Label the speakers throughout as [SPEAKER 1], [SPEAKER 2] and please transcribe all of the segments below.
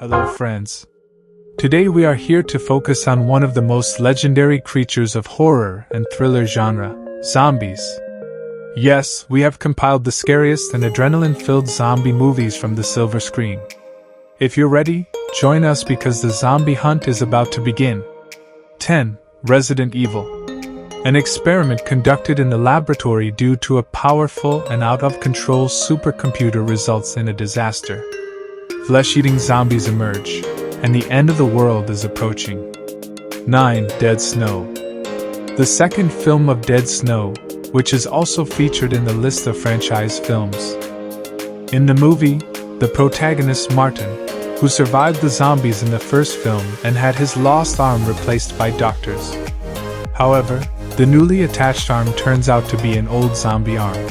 [SPEAKER 1] Hello friends. Today we are here to focus on one of the most legendary creatures of horror and thriller genre, zombies. Yes, we have compiled the scariest and adrenaline-filled zombie movies from the silver screen. If you're ready, join us because the zombie hunt is about to begin. 10. Resident Evil. An experiment conducted in the laboratory due to a powerful and out-of-control supercomputer results in a disaster. Flesh-eating zombies emerge, and the end of the world is approaching. 9. Dead Snow. The second film of Dead Snow, which is also featured in the list of franchise films. In the movie, the protagonist Martin, who survived the zombies in the first film and had his lost arm replaced by doctors. However, the newly attached arm turns out to be an old zombie arm.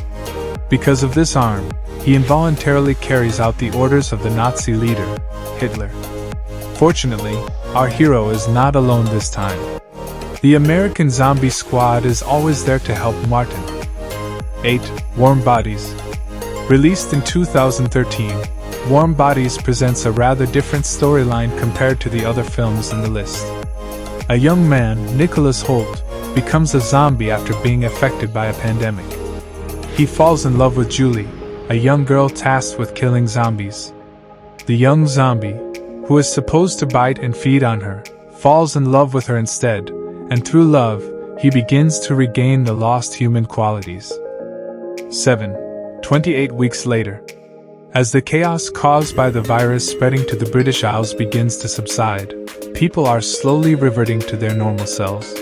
[SPEAKER 1] Because of this arm, he involuntarily carries out the orders of the Nazi leader, Hitler. Fortunately, our hero is not alone this time. The American Zombie Squad is always there to help Martin. 8. Warm Bodies. Released in 2013, Warm Bodies presents a rather different storyline compared to the other films in the list. A young man, Nicholas Holt, becomes a zombie after being affected by a pandemic. He falls in love with Julie, a young girl tasked with killing zombies. The young zombie, who is supposed to bite and feed on her, falls in love with her instead, and through love, he begins to regain the lost human qualities. 7. 28 weeks later. As the chaos caused by the virus spreading to the British Isles begins to subside, people are slowly reverting to their normal selves.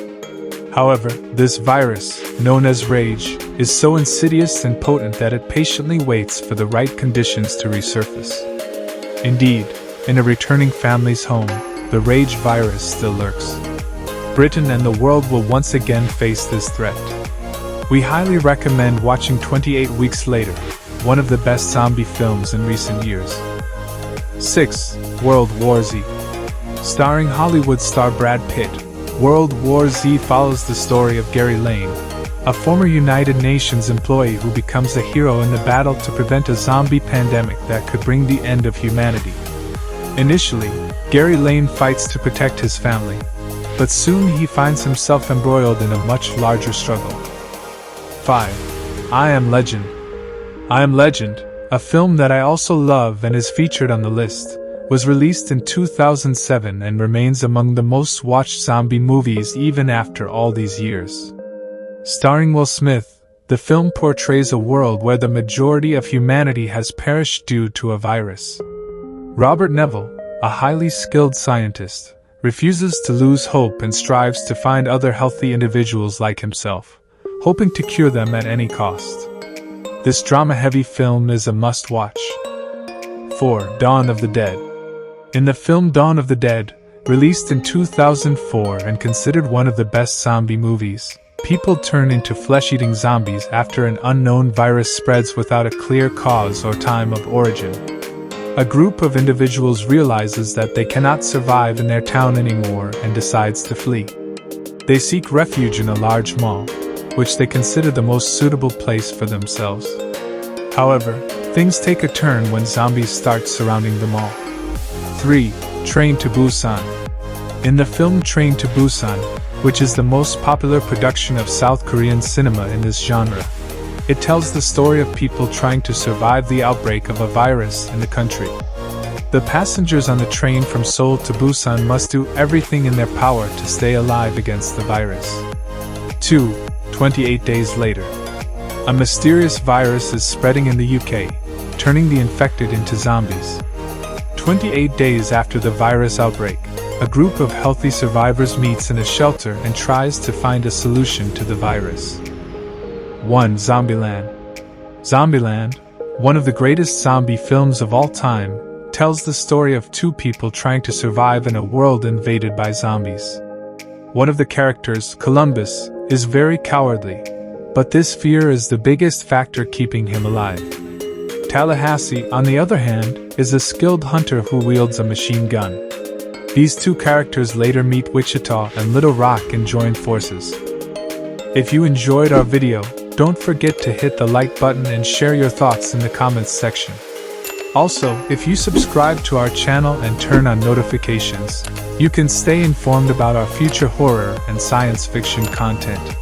[SPEAKER 1] However, this virus, known as rage, is so insidious and potent that it patiently waits for the right conditions to resurface. Indeed, in a returning family's home, the rage virus still lurks. Britain and the world will once again face this threat. We highly recommend watching 28 Weeks Later, one of the best zombie films in recent years. 6. World War Z. Starring Hollywood star Brad Pitt, World War Z follows the story of Gary Lane, a former United Nations employee who becomes a hero in the battle to prevent a zombie pandemic that could bring the end of humanity. Initially, Gary Lane fights to protect his family, but soon he finds himself embroiled in a much larger struggle. 5. I Am Legend. I Am Legend, a film that I also love and is featured on the list, was released in 2007 and remains among the most watched zombie movies even after all these years. Starring Will Smith, the film portrays a world where the majority of humanity has perished due to a virus. Robert Neville, a highly skilled scientist, refuses to lose hope and strives to find other healthy individuals like himself, hoping to cure them at any cost. This drama-heavy film is a must-watch. 4. Dawn of the Dead. In the film Dawn of the Dead, released in 2004 and considered one of the best zombie movies, people turn into flesh-eating zombies after an unknown virus spreads without a clear cause or time of origin. A group of individuals realizes that they cannot survive in their town anymore and decides to flee. They seek refuge in a large mall, which they consider the most suitable place for themselves. However, things take a turn when zombies start surrounding the mall. 3. Train to Busan. In the film Train to Busan, which is the most popular production of South Korean cinema in this genre, it tells the story of people trying to survive the outbreak of a virus in the country. The passengers on the train from Seoul to Busan must do everything in their power to stay alive against the virus. 2. 28 Days Later. A mysterious virus is spreading in the UK, turning the infected into zombies. 28 days after the virus outbreak, a group of healthy survivors meets in a shelter and tries to find a solution to the virus. 1. Zombieland. Zombieland, one of the greatest zombie films of all time, tells the story of two people trying to survive in a world invaded by zombies. One of the characters, Columbus, is very cowardly, but this fear is the biggest factor keeping him alive. Tallahassee, on the other hand, is a skilled hunter who wields a machine gun. These two characters later meet Wichita and Little Rock and join forces. If you enjoyed our video, don't forget to hit the like button and share your thoughts in the comments section. Also, if you subscribe to our channel and turn on notifications, you can stay informed about our future horror and science fiction content.